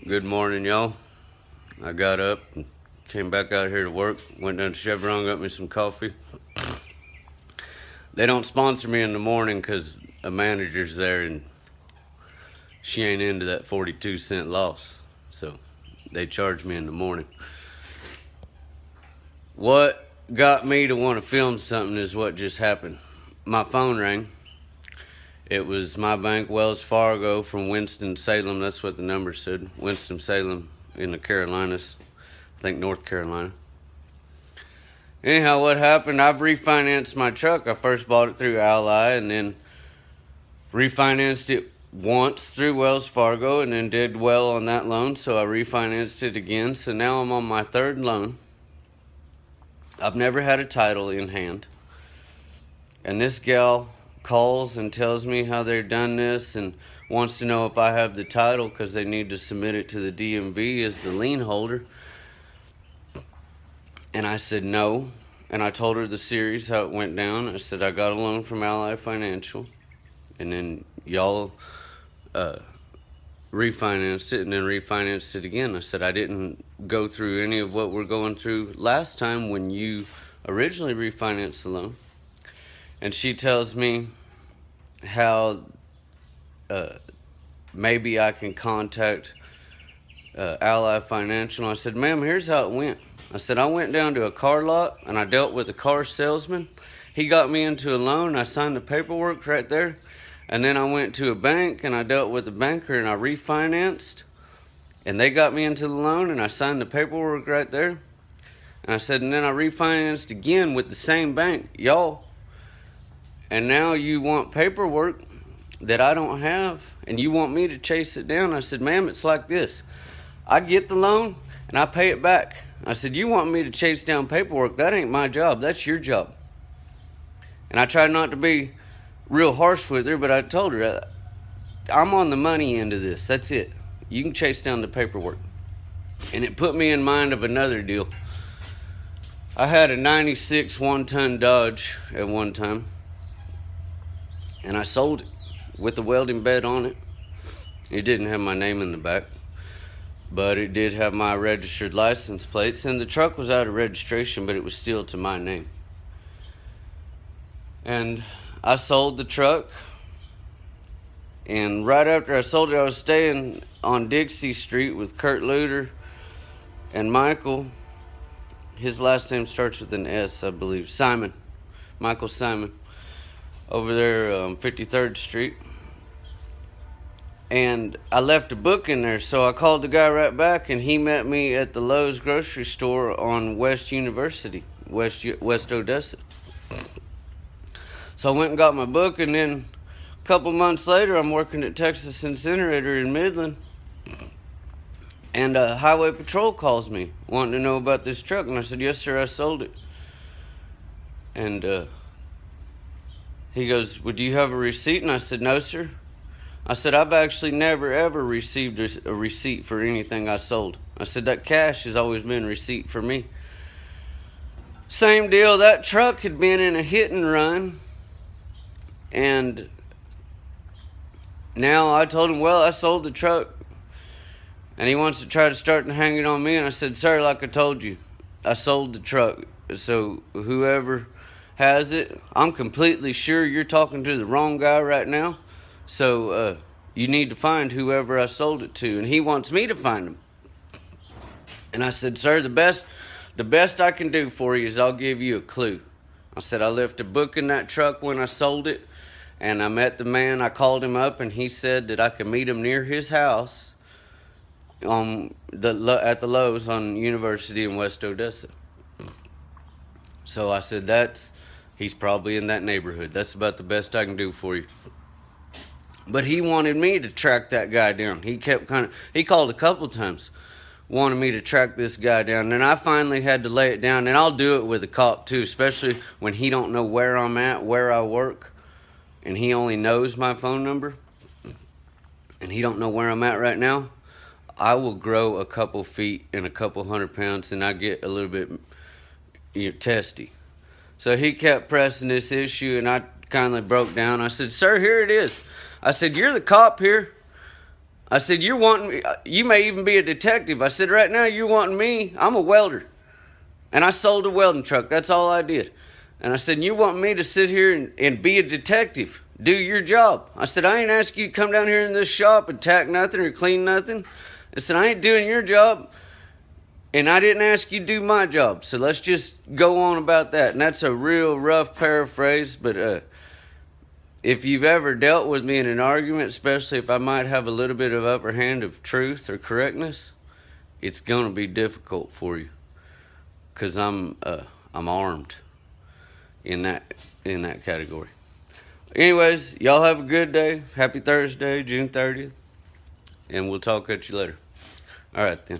Good morning, y'all. I got up and came back out here to work. Went down to Chevron, got me some coffee. They don't sponsor me in the morning because a manager's there and she ain't into that 42-cent loss. So they charge me in the morning. What got me to want to film something is what just happened. My phone rang. It was my bank, Wells Fargo, from Winston-Salem. That's what the number said. Winston-Salem in the Carolinas. I think North Carolina. Anyhow, what happened, I've refinanced my truck. I first bought it through Ally and then refinanced it once through Wells Fargo and then did well on that loan, so I refinanced it again. So now I'm on my third loan. I've never had a title in hand. And this gal calls and tells me how they're done this and wants to know if I have the title because they need to submit it to the DMV as the lien holder. And I said no. And I told her the series, how it went down. I said I got a loan from Ally Financial. And then y'all refinanced it and then refinanced it again. I said I didn't go through any of what we're going through last time when you originally refinanced the loan. And she tells me how maybe I can contact Ally Financial. And I said, ma'am, here's how it went. I said, I went down to a car lot and I dealt with a car salesman. He got me into a loan. I signed the paperwork right there. And then I went to a bank and I dealt with the banker and I refinanced. And they got me into the loan and I signed the paperwork right there. And I said, and then I refinanced again with the same bank, y'all. And now you want paperwork that I don't have and you want me to chase it down. I said, ma'am, it's like this. I get the loan and I pay it back. I said, you want me to chase down paperwork? That ain't my job. That's your job. And I tried not to be real harsh with her, but I told her, I'm on the money end of this. That's it. You can chase down the paperwork. And it put me in mind of another deal. I had a 96 one-ton Dodge at one time. And I sold it with a welding bed on it. It didn't have my name in the back, but it did have my registered license plates. And the truck was out of registration, but it was still to my name. And I sold the truck. And right after I sold it, I was staying on Dixie Street with Kurt Luter and Michael. His last name starts with an S, I believe. Simon. Michael Simon. Over there on 53rd Street. And I left a book in there, so I called the guy right back, and he met me at the Lowe's grocery store on West University, West Odessa. So I went and got my book, and then a couple months later, I'm working at Texas Incinerator in Midland. And Highway Patrol calls me, wanting to know about this truck. And I said, yes, sir, I sold it. And he goes, well, do you have a receipt? And I said, no, sir. I said, I've actually never, ever received a receipt for anything I sold. I said, that cash has always been receipt for me. Same deal. That truck had been in a hit and run. And now I told him, well, I sold the truck. And he wants to try to start and hang it on me. And I said, sir, like I told you, I sold the truck. So whoever has it, I'm completely sure you're talking to the wrong guy right now. So you need to find whoever I sold it to. And he wants me to find him. And I said, sir, the best I can do for you is I'll give you a clue. I said, I left a book in that truck when I sold it. And I met the man. I called him up and he said that I could meet him near his house at the Lowe's on University in West Odessa. So I said, he's probably in that neighborhood. That's about the best I can do for you. But he wanted me to track that guy down. He called a couple times, wanted me to track this guy down. And I finally had to lay it down. And I'll do it with a cop too, especially when he don't know where I'm at, where I work. And he only knows my phone number. And he don't know where I'm at right now. I will grow a couple feet and a couple 100 pounds and I get a little bit testy. So he kept pressing this issue and I kindly broke down. I said, sir, here it is. I said, you're the cop here. I said, you're wanting me, you may even be a detective. I said, right now you're wanting me. I'm a welder. And I sold a welding truck. That's all I did. And I said, you want me to sit here and be a detective, do your job. I said, I ain't asking you to come down here in this shop and tack nothing or clean nothing. I said, I ain't doing your job. And I didn't ask you to do my job. So let's just go on about that. And that's a real rough paraphrase. But if you've ever dealt with me in an argument, especially if I might have a little bit of upper hand of truth or correctness, it's going to be difficult for you. Because I'm armed in that category. Anyways, y'all have a good day. Happy Thursday, June 30th. And we'll talk at you later. All right, then.